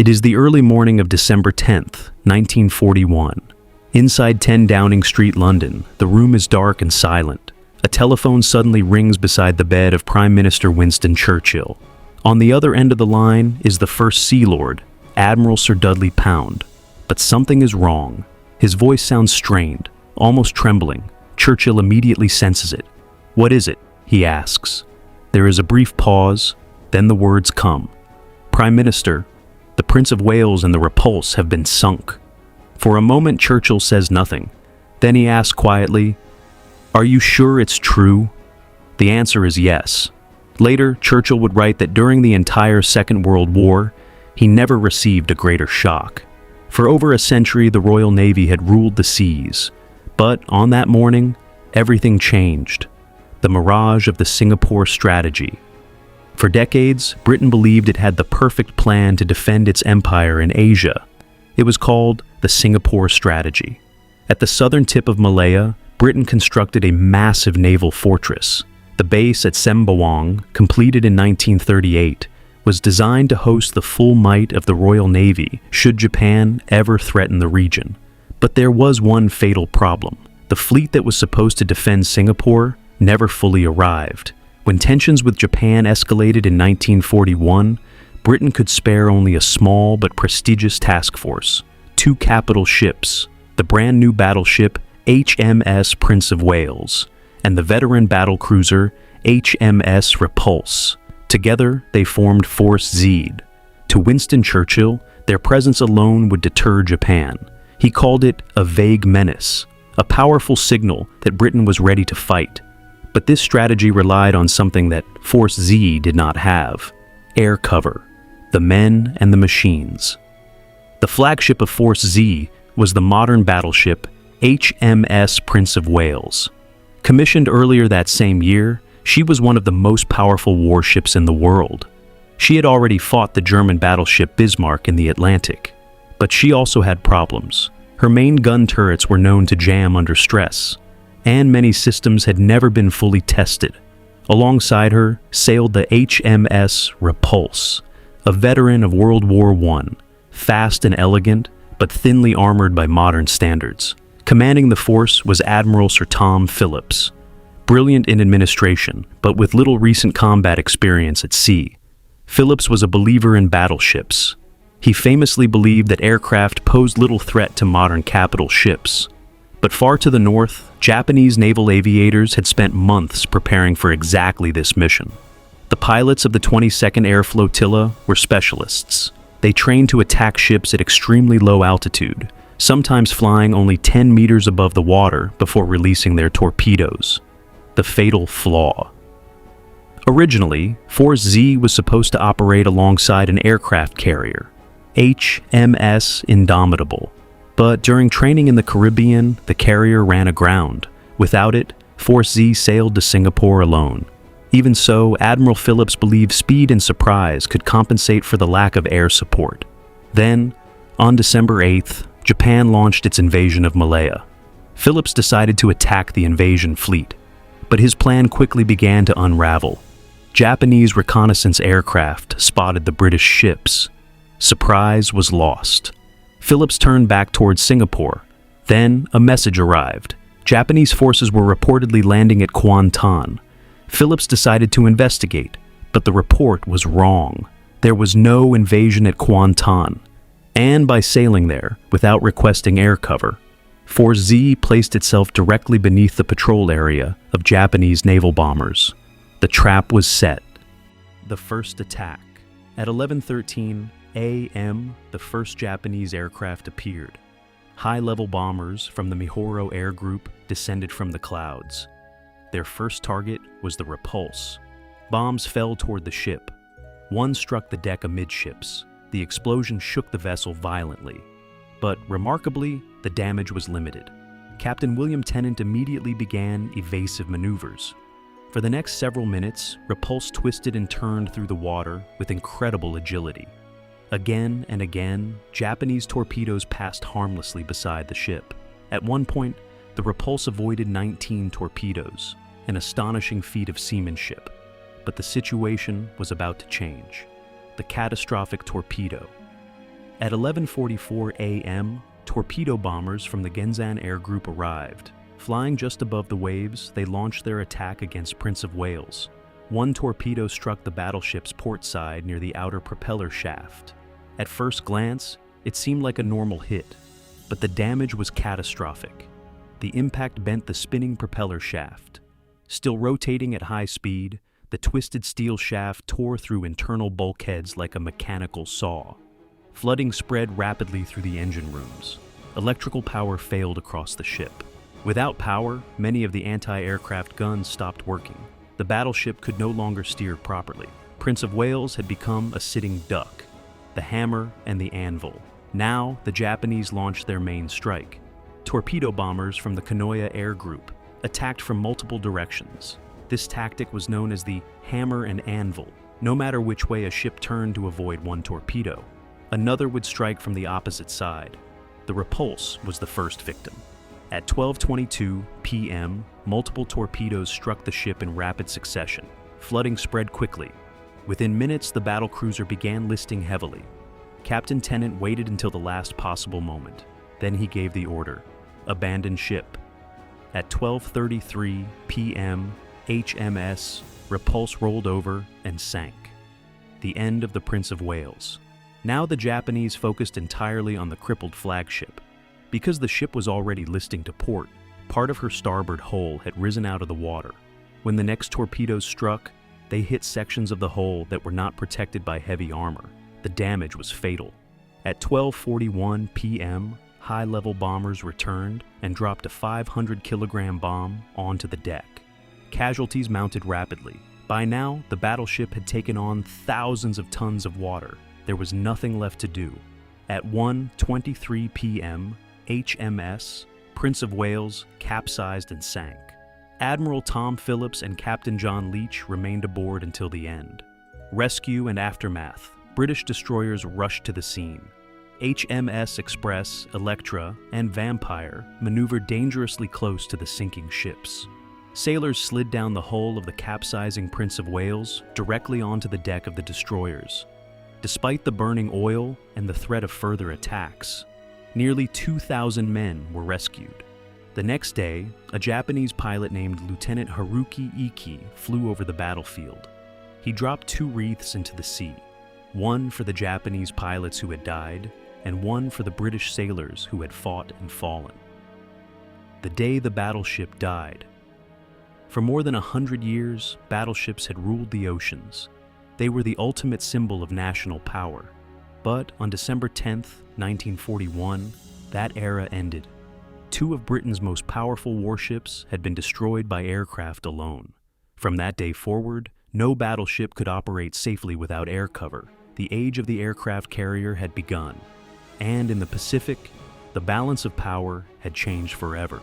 It is the early morning of December 10th, 1941. Inside 10 Downing Street, London, the room is dark and silent. A telephone suddenly rings beside the bed of Prime Minister Winston Churchill. On the other end of the line is the First Sea Lord, Admiral Sir Dudley Pound. But something is wrong. His voice sounds strained, almost trembling. Churchill immediately senses it. "What is it?" he asks. There is a brief pause, then the words come. "Prime Minister, the Prince of Wales and the Repulse have been sunk." For a moment, Churchill says nothing. Then he asks quietly, "Are you sure it's true?" The answer is yes. Later, Churchill would write that during the entire Second World War, he never received a greater shock. For over a century, the Royal Navy had ruled the seas. But on that morning, everything changed. The mirage of the Singapore strategy. For decades, Britain believed it had the perfect plan to defend its empire in Asia. It was called the Singapore strategy. At the southern tip of Malaya, Britain constructed a massive naval fortress. The base at Sembawang, completed in 1938, was designed to host the full might of the Royal Navy should Japan ever threaten the region. But there was one fatal problem. The fleet that was supposed to defend Singapore never fully arrived. When tensions with Japan escalated in 1941, Britain could spare only a small but prestigious task force, 2 capital ships, the brand new battleship HMS Prince of Wales and the veteran battlecruiser HMS Repulse. Together, they formed Force Z. To Winston Churchill, their presence alone would deter Japan. He called it a vague menace, a powerful signal that Britain was ready to fight. But this strategy relied on something that Force Z did not have: air cover, the men and the machines. The flagship of Force Z was the modern battleship HMS Prince of Wales. Commissioned earlier that same year, she was one of the most powerful warships in the world. She had already fought the German battleship Bismarck in the Atlantic. But she also had problems. Her main gun turrets were known to jam under stress, and many systems had never been fully tested. Alongside her sailed the HMS Repulse, a veteran of World War I, fast and elegant, but thinly armored by modern standards. Commanding the force was Admiral Sir Tom Phillips, brilliant in administration, but with little recent combat experience at sea. Phillips was a believer in battleships. He famously believed that aircraft posed little threat to modern capital ships. But far to the north, Japanese naval aviators had spent months preparing for exactly this mission. The pilots of the 22nd Air Flotilla were specialists. They trained to attack ships at extremely low altitude, sometimes flying only 10 meters above the water before releasing their torpedoes. The fatal flaw. Originally, Force Z was supposed to operate alongside an aircraft carrier, HMS Indomitable. But during training in the Caribbean, the carrier ran aground. Without it, Force Z sailed to Singapore alone. Even so, Admiral Phillips believed speed and surprise could compensate for the lack of air support. Then, on December 8th, Japan launched its invasion of Malaya. Phillips decided to attack the invasion fleet, but his plan quickly began to unravel. Japanese reconnaissance aircraft spotted the British ships. Surprise was lost. Phillips turned back towards Singapore. Then, a message arrived. Japanese forces were reportedly landing at Kuantan. Phillips decided to investigate, but the report was wrong. There was no invasion at Kuantan. And by sailing there, without requesting air cover, Force Z placed itself directly beneath the patrol area of Japanese naval bombers. The trap was set. The first attack. At 11:13 a.m., the first Japanese aircraft appeared. High-level bombers from the Mihoro Air Group descended from the clouds. Their first target was the Repulse. Bombs fell toward the ship. One struck the deck amidships. The explosion shook the vessel violently. But remarkably, the damage was limited. Captain William Tennant immediately began evasive maneuvers. For the next several minutes, Repulse twisted and turned through the water with incredible agility. Again and again, Japanese torpedoes passed harmlessly beside the ship. At one point, the Repulse avoided 19 torpedoes, an astonishing feat of seamanship. But the situation was about to change. The catastrophic torpedo. At 11:44 a.m., torpedo bombers from the Genzan Air Group arrived. Flying just above the waves, they launched their attack against Prince of Wales. One torpedo struck the battleship's port side near the outer propeller shaft. At first glance, it seemed like a normal hit, but the damage was catastrophic. The impact bent the spinning propeller shaft. Still rotating at high speed, the twisted steel shaft tore through internal bulkheads like a mechanical saw. Flooding spread rapidly through the engine rooms. Electrical power failed across the ship. Without power, many of the anti-aircraft guns stopped working. The battleship could no longer steer properly. Prince of Wales had become a sitting duck. The hammer and the anvil. Now, the Japanese launched their main strike. Torpedo bombers from the Kanoya Air Group attacked from multiple directions. This tactic was known as the hammer and anvil. No matter which way a ship turned to avoid one torpedo, another would strike from the opposite side. The Repulse was the first victim. At 12:22 p.m., multiple torpedoes struck the ship in rapid succession. Flooding spread quickly. Within minutes, the battlecruiser began listing heavily. Captain Tennant waited until the last possible moment. Then he gave the order, abandon ship. At 12:33 p.m., HMS Repulse rolled over and sank. The end of the Prince of Wales. Now the Japanese focused entirely on the crippled flagship. Because the ship was already listing to port, part of her starboard hull had risen out of the water. When the next torpedoes struck, they hit sections of the hull that were not protected by heavy armor. The damage was fatal. At 12:41 p.m., high-level bombers returned and dropped a 500-kilogram bomb onto the deck. Casualties mounted rapidly. By now, the battleship had taken on thousands of tons of water. There was nothing left to do. At 1:23 p.m., HMS Prince of Wales capsized and sank. Admiral Tom Phillips and Captain John Leach remained aboard until the end. Rescue and aftermath. British destroyers rushed to the scene. HMS Express, Electra, and Vampire maneuvered dangerously close to the sinking ships. Sailors slid down the hull of the capsizing Prince of Wales directly onto the deck of the destroyers. Despite the burning oil and the threat of further attacks, nearly 2,000 men were rescued. The next day, a Japanese pilot named Lieutenant Haruki Iki flew over the battlefield. He dropped 2 wreaths into the sea, one for the Japanese pilots who had died, and one for the British sailors who had fought and fallen. The day the battleship died. For more than 100 years, battleships had ruled the oceans. They were the ultimate symbol of national power. But on December 10th, 1941, that era ended. 2 of Britain's most powerful warships had been destroyed by aircraft alone. From that day forward, no battleship could operate safely without air cover. The age of the aircraft carrier had begun. And in the Pacific, the balance of power had changed forever.